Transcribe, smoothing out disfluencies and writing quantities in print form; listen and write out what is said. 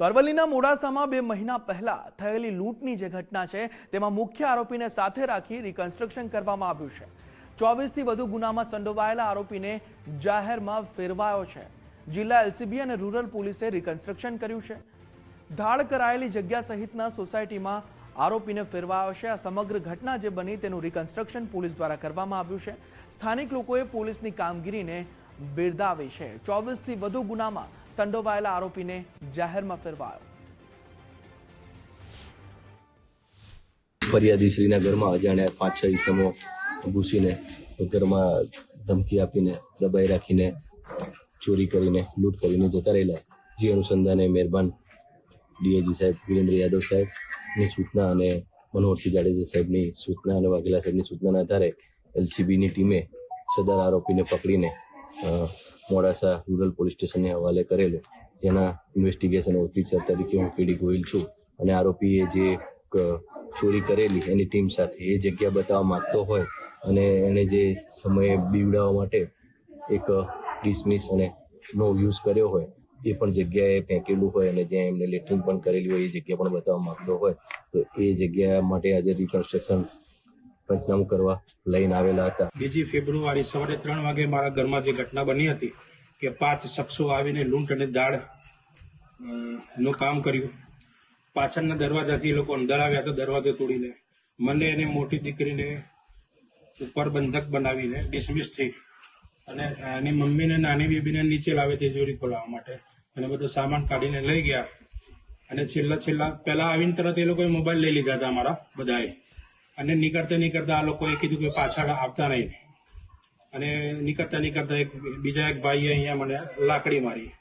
તો અરવલ્લીના મોડાસામાં 2 મહિના પહેલા થયેલી લૂંટની જે ઘટના છે તેમાં મુખ્ય આરોપીને સાથે રાખી રિકન્સ્ટ્રક્શન કરવામાં આવ્યું છે। 24થી વધુ ગુનામાં સંડોવાયેલા આરોપીને જાહેરમાં ફેરવાયો છે। જિલ્લા એલસીબી અને રૂરલ પોલીસે રિકન્સ્ટ્રક્શન કર્યું છે। ધાડ કરાયેલી જગ્યા સહિતના સોસાયટીમાં આરોપીને ફેરવાયો છે। આ સમગ્ર ઘટના જે બની તેનું રિકન્સ્ટ્રક્શન પોલીસ દ્વારા કરવામાં આવ્યું છે। સ્થાનિક લોકોએ પોલીસની કામગીરીને બિરદાવી છે। 24થી વધુ ગુનામાં સંડોવાયેલા આરોપીને જાહેરમાં ફેરવાયો। ફરિયાદીશ્રીના ઘરમાં અજાણ્યા 5-6 ઈસમો ઘૂસીને ઘરમાં ધમકી આપીને દબાઈ રાખીને ચોરી કરીને લૂંટ કરીને જતા રહેલા। જે અનુસંધાને મહેરબાન ડીઆઈજી સાહેબ વિરેન્દ્ર યાદવ સાહેબની સૂચના અને મનોહરસિંહ જાડેજા સાહેબની સૂચના અને વાઘેલા સાહેબની સૂચનાના આધારે એલસીબીની ટીમે સદર આરોપીને પકડીને મોડાસા રૂરલ પોલીસ સ્ટેશનને હવાલે કરેલો। જેના ઇન્વેસ્ટિગેશન ઓફિસર તરીકે હું કેડી ગોહિલ છું અને આરોપીએ જે ચોરી કરેલી એની ટીમ સાથે એ જગ્યા બતાવવા માંગતો હોય અને એને જે સમયે બીવડાવવા માટે એક ડિસમિસ અને નો યુઝ કર્યો હોય એ પણ જગ્યાએ ફેંકેલું હોય અને જ્યાં એમને લેટરિંગ પણ કરેલી હોય એ જગ્યા પણ બતાવવા માંગતો હોય તો એ જગ્યા માટે આજે રિકન્સ્ટ્રક્શન પંચનામું કરવા લઈને આવેલા હતા। 2 ફેબ્રુઆરી સવારે 3 વાગે મારા ઘરમાં જે ઘટના બની હતી કે 5 શખ્સો આવીને લૂંટ અને દાળ નું કામ કર્યું। પાછળના દરવાજાથી એ લોકો અંદર આવ્યા તો દરવાજો તોડીને મને અને મોટી દીકરીને ઉપર બંધક બનાવીને ડિસમિસ થઈ અને એની મમ્મીને નાની બેબીને નીચે લાવે તિજોરી ખોલાવવા માટે અને બધો સામાન કાઢીને લઈ ગયા। અને છેલ્લા પહેલા આવીને તરત એ લોકોએ મોબાઈલ લઈ લીધા હતા અમારા બધાએ અને નીકળતા આ લોકોએ કીધું કે પાછળ આવતા નહીં અને નીકળતા બીજા એક ભાઈએ અહીંયા મને લાકડી મારી।